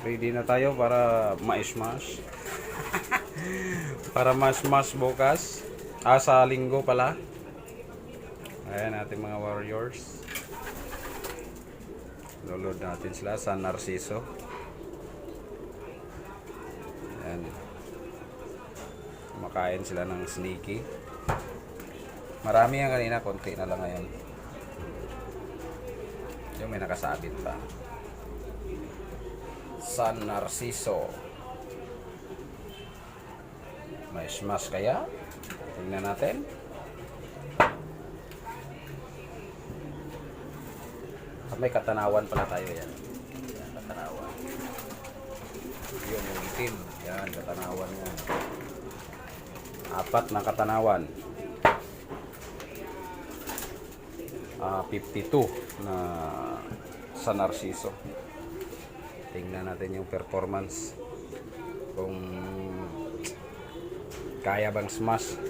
Ready na tayo para ma-smash. Para ma-smash bukas. Sa linggo pala. Ayan ating mga warriors. Loload natin sila sa Narciso. Ayan. Kumakain sila ng sneaky. Marami yan kanina, konti na lang ngayon. Yung may nakasabit pa. San Narciso. May smash kaya? Tingnan natin. May katanawan pala tayo yan. Yan, katanawan. Yun, yung itim. Yan, katanawan yan. 4 na katanawan. 52 na sa Narciso. Tingnan natin yung performance. Kung kaya bang smash.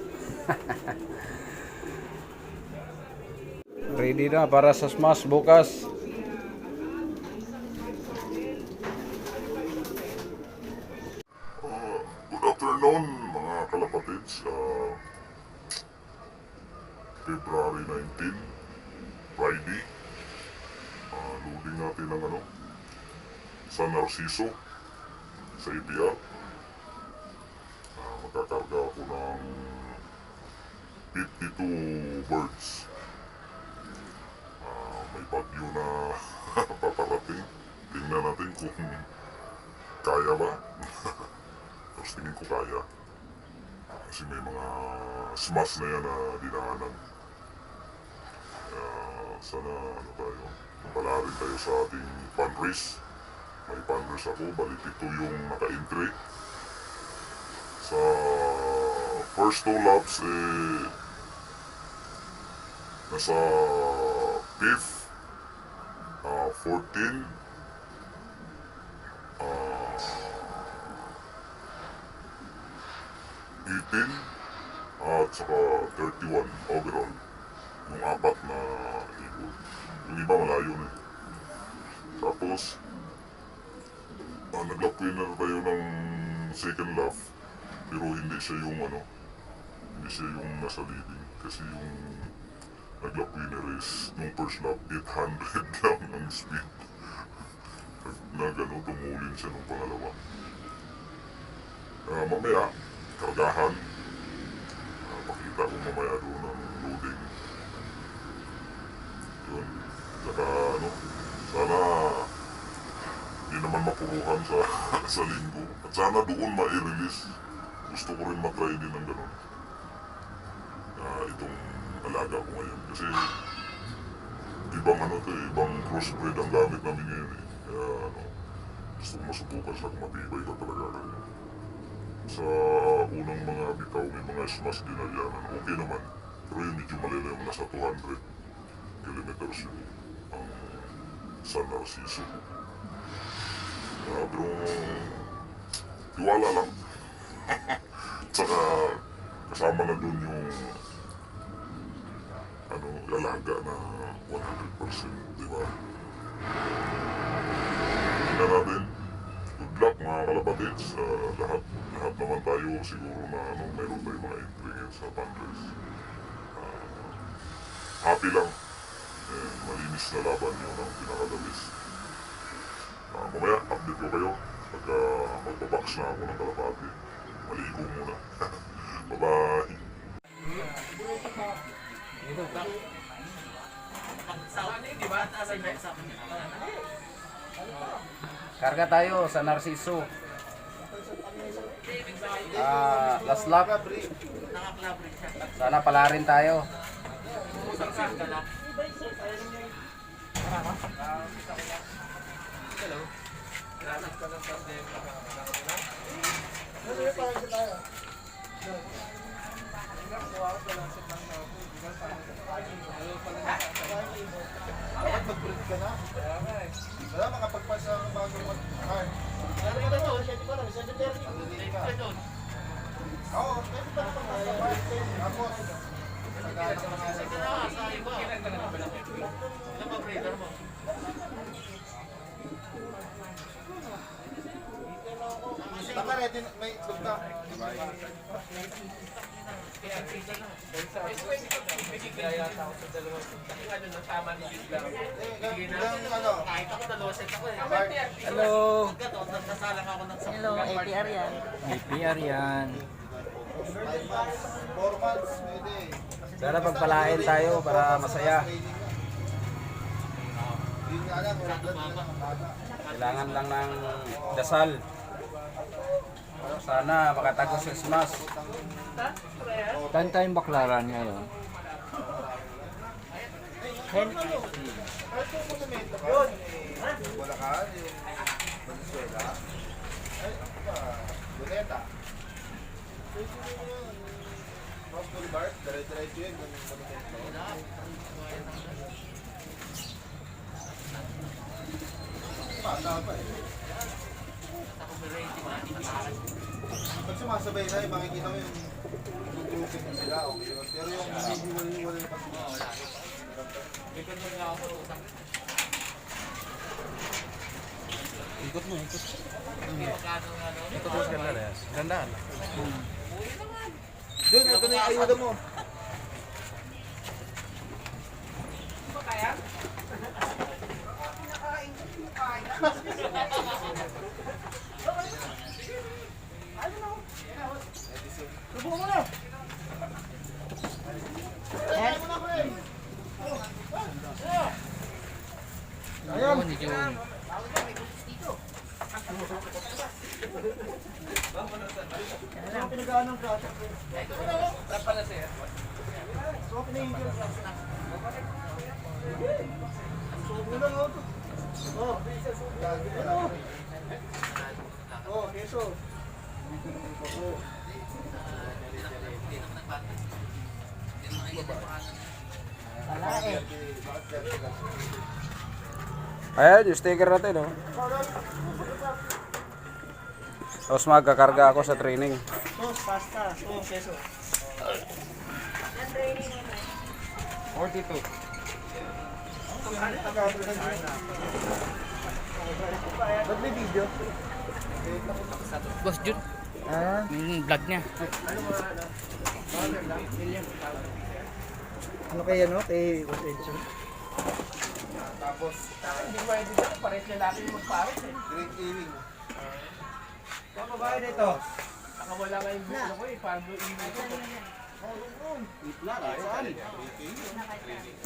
Ready na para sa smash bukas. Good afternoon mga kalapatids. February 19, Friday. Loading natin ng San Narciso sa APR. Magkakarga ako ng 52 birds. May bagyo na paparating. Tingnan natin kung kaya ba. Tapos tingin ko kaya. Kasi may mga smash na yan na dinaanan. Sana tayo. Palarin tayo sa ating fundraise. May fundraise ako. Balik ito yung naka-entry. Sa first 2 laps nasa 5th, 14, 18, at saka 31 overall. Yung 4 na ibon. Yung iba malayo na eh. Tapos, nag-lap winner tayo ng second lap. Pero hindi siya yung hindi siya yung nasa leading. Kasi yung nag-lap winner is yung first lap 800 lang ang speed. Tumulin siya nung pangalawa. Mamaya, kargahan. Pakita ko mamaya doon ang loading. Yun. Saka sana hindi naman mapuruhan sa linggo. At sana doon ma-release. Gusto ko rin matry din ng ganun. Itong alaga ko ngayon. Kasi ibang ibang crossbreed ang gamit namin ngayon eh. Kaya gusto ko masubukan siya kung matibay ba talaga kayo. Sa unang mga bitaw may mga smash din na yan. Okay naman. Pero yung medyo malalim nasa 200 kilometers yun. Ang San Narciso. Pero tiwala lang. Tsaka kasama na dun yung lalaga na 100%, di ba? Tingnan natin. Good luck mga kalapatids. Lahat naman tayo siguro na mayroon tayo mga entry sa fundraise. Happy lang. Malinis na laban yun ang pinakadabis. Mamaya, update ko kayo pagka magpabox na ako ng kalapati. Maligo muna. Bye-bye! Karga tayo sa Narciso. Last lap. Sana palarin tayo. Dapat mag-breed ka na. Wala makapagpasa ng bagong mag-card. Ano ba ito? 7:30. Oo, pwede pa naman magpapasa. Tapos, nagkakaroon ka na sa iba. Ano ba breeder mo? Bigaya yata ako sa dalawang punta. Yung ano, tama ni Jude lang. Kahit ako dalawa set ako eh. Hello! Nagkasalang ako ng Hello, APR yan. APR yan. 4 months, pwede. Sana pagpalain tayo para masaya. Yun nga lang, wala lang ang bata. Kailangan lang ng dasal. Sana makatagos sa Christmas. Saan tayong baklaran ngayon? Kahit yung monumento ka, yun. Bulacan, yung Venezuela. Ay, ano ba? Luneta. Ross Boulevard, dire-diretso yun, yung monumento. Bata pa eh. Pag sumasabay na, makikita mo yung grouping na sila, okay yun. Pero yung hindi pa sila. Ikot mo, ikot. Ikot mo sa ganda. Ganda. Doon, ito na yung ayuda mo. Subukan mo na. Ayun, ni Jun. Ang pinagaan ng grasa. So, pinahigil ka. Subo lang ako. Oh, gagi pala. Oh, keso. Oh. Ayan, yung sticker natin, no? Tapos magkakarga ako sa training. Sauce, pasta, sauce, keso. 42. Ba't may video? Boss Jun. Yung vlog niya. Ano kaya no? Kay Boss Edson. Tapos, Hindi ko pwede dyan. Pares na natin magpares eh. Great Gaming. Saan babae nito? Nakawala nga yung bulo ko eh. Paano email ko? Itla, Rizal. Great Gaming.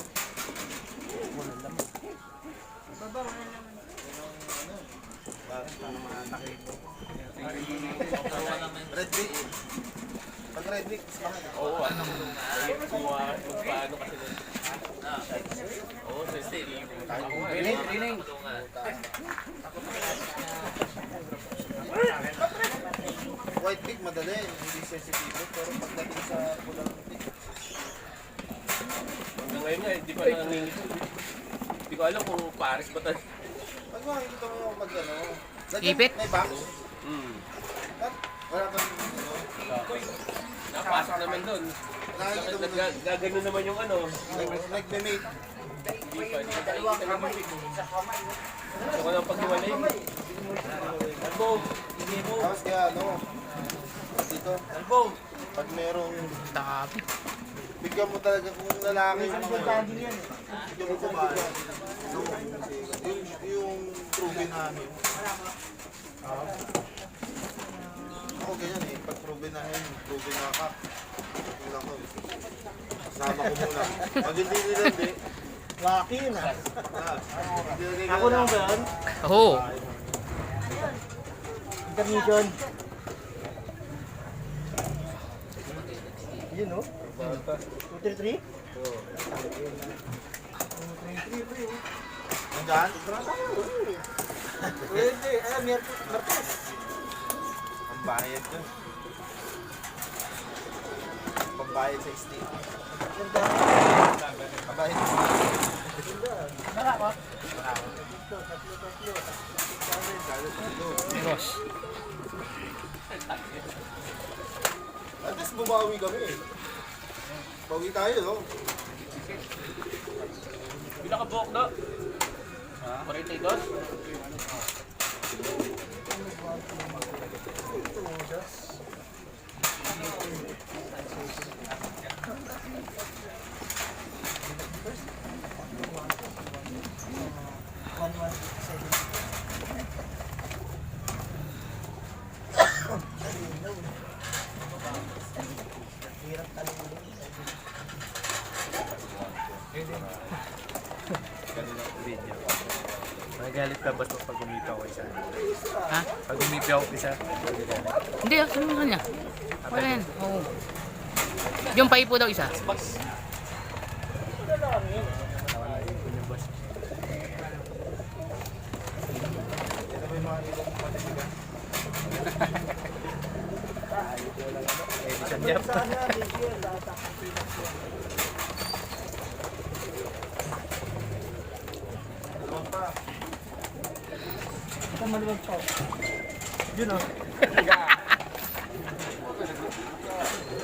Red Brick. Pag Red Brick, Oo, ano mo nga. Paano kasi nun? Oo, so steady. Training. White Brick madali, hindi sensitive. Pero pagdating sa pulang brick, Hanggang ngayon nga, hindi pa nangingit. Hindi ko alam kung pares ba tayo. pag makikita mo pag ano, Ipit? may box. At wala kang Napasok naman doon. nakikita mo na Gaganon naman yung ano. nagme-mate. Hindi pa nakikita naman. Gusto ko lang paghiwalay. Albo! Hindi mo! Tapos kaya ano, dito, Albo! pag merong Dami. bigyan mo talaga kung lalaki yung mga bigyan mo sa bahay. Yung proven namin. Ako ganyan eh, pag proven namin, proven na ka. Yun lang ko. Sama ko muna. Pag hindi nila hindi, lucky yun ah. Ako naman ba yun? Oo. Intermission. Yun no? 233? Oo. 233 Nandyan? Pwede. Martes. Ang bayad dun. Pambayad sa estate. Pambayad sa Boss. At least bumawi kami eh. Bawi tayo no? Pinaka-book na. 42? Kanilang video. Nagalit ka ba ito pag umipi ako isa? Ha? Pag umipi ako isa, nagalit. Hindi, ano niya? Wala yan. Oo. Yung paipo daw isa. Edition niya pa.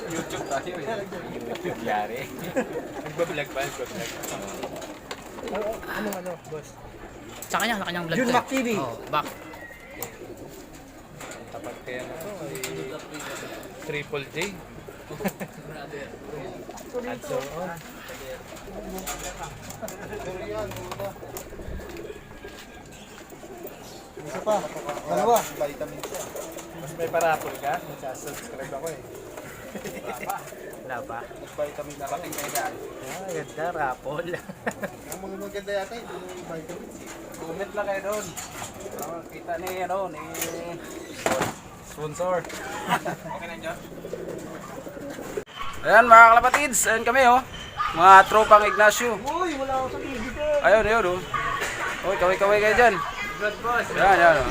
YouTube tayo eh. YouTube yari. Nagbablog ba? Nagbablog. Sa kanyang vlog. Yun, to. Mac TV. Oh, back. Tapat kaya na to ay Triple J. And so on. Isa pa. Dalawa. Vitamin C. Mas may parapol ka? Magsasubscribe ako eh. Wala pa? Vitamin C. Nakating kayo dyan. Ah, ganda, rapol. Ang mga maganda yata ito yung vitamin C. Comment lang kayo doon. Kita ni ano ni Sponsor. Okay na dyan. Ayan mga kalapatids, ayan kami oh. Mga tropang Ignacio. Uy, wala ako sa TV ko. Ayun oh. Uy, kaway-kaway kayo dyan. Good boss. Ayan oh.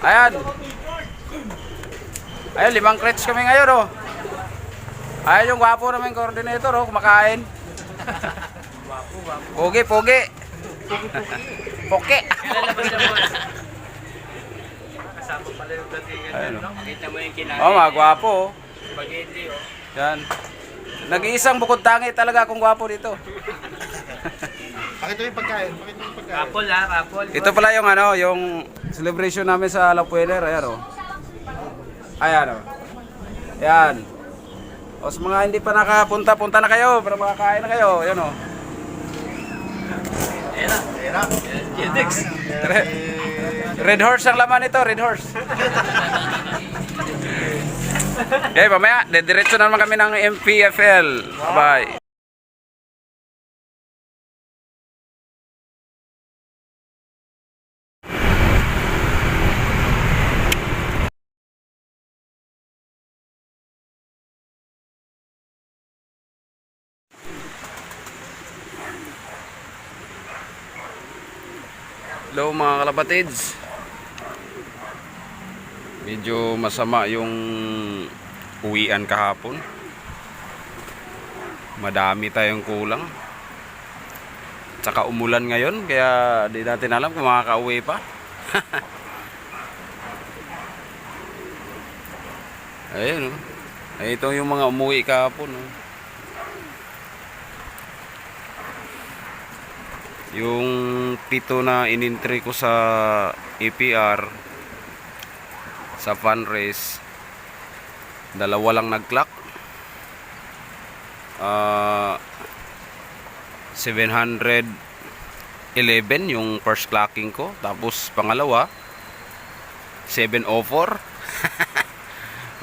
Ayan. Ayan, 5 crates kami ngayon oh. Ayan yung gwapo namin coordinator oh, kumakain. Pogi. Poke. Lalabas na boss. Kasama pala yung datingan Ayun, yun, no? Makita mo yung kinain. Oh, mga gwapo oh. Spaghetti, oh. Yan. Nag-iisang bukod tangi talaga kung gwapo dito. Pakita mo yung pagkain. Pakita mo yung pagkain. Rapol ha, rapol. Ito pala yung ano, yung celebration namin sa La Pueler, ayan oh. Ayan oh. Ayan. O sa mga hindi pa nakapunta, punta na kayo para makakain na kayo. Ayan oh. Era. Kidex. Red horse ang laman nito, red horse. Okay, mamaya, dediretso na naman kami ng MPFL. Bye. Hello mga kalapatids. Medyo masama yung uwian kahapon. Madami tayong kulang. Tsaka umulan ngayon kaya di natin alam kung makakauwi pa. Ayun oh. Ay, ito yung mga umuwi kahapon oh. Yung pito na inintry ko sa APR sa fun race, dalawa lang nag-clock. 711 yung first clocking ko, tapos pangalawa 704.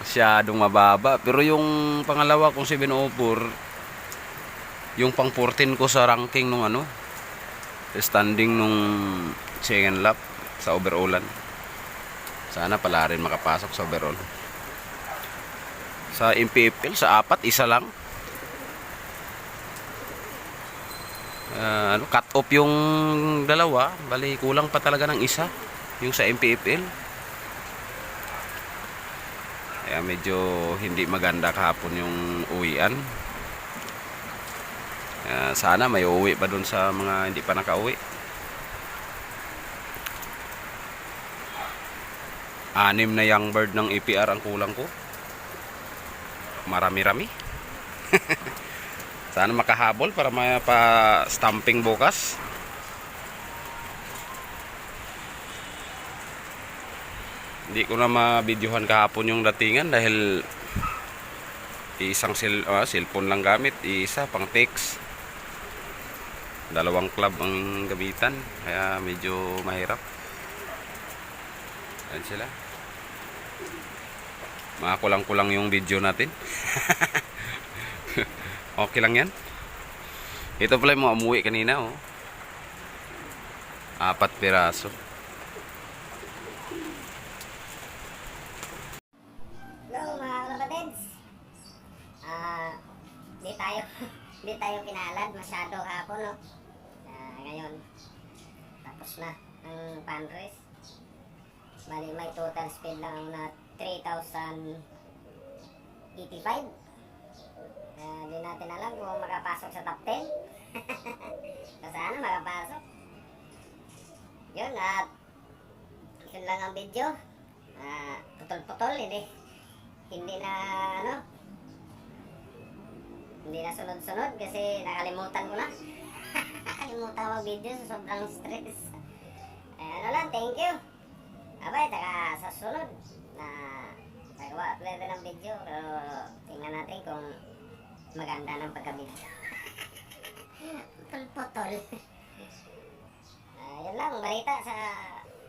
Masyadong mababa, pero yung pangalawa kong 704 yung pang 14 ko sa ranking nung ano, standing nung second lap sa overallan. Sana pala rin makapasok sa overall. Sa MPFL, sa apat, isa lang. Cut off yung dalawa. Bali, kulang pa talaga ng isa. Yung sa MPFL. Kaya medyo hindi maganda kahapon yung uwian. Sana may uwi pa dun sa mga hindi pa nakauwi. 6 na young bird ng APR ang kulang ko. Marami-rami. Sana makahabol para may pa-stamping bukas. Hindi ko na ma-videohan kahapon yung datingan dahil isang cellphone lang gamit, isa pang text. 2 club ang gamitan, kaya medyo mahirap. Ayan sila. Mga kulang-kulang yung video natin. Okay lang yan. Ito pala yung mga umuwi kanina, oh. 4 piraso. Hello mga kalapatids. Di tayo di tayo pinalad masyado kahapon, no? Ngayon tapos na ang pan race. Bali may total speed lang na 3,085. Di natin alam kung makapasok sa top 10. Sana makapasok. Yun, at yun lang ang video. Putol-putol, hindi na ano, hindi na sunod-sunod kasi nakalimutan ko na. Nakalimutan mag video sa sobrang stress. Ano lang, thank you. Abay, taka sa sunod na nagawa ulit ng video, pero tingnan natin kung maganda ng pagka-video. Putol-putol. Yan lang, balita sa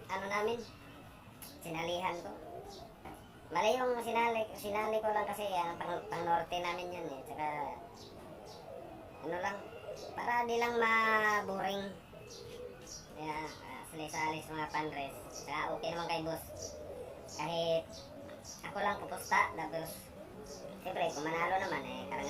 ano namin, sinalihan ko. Mali yung sinali ko lang kasi pang norte namin yun eh. Tsaka ano lang, para di lang ma-boring. Kaya sali-sali sa mga pan-race. Tsaka okay naman kay boss. Kahit ako lang pupusta, tapos siyempre kung manalo naman eh, karangan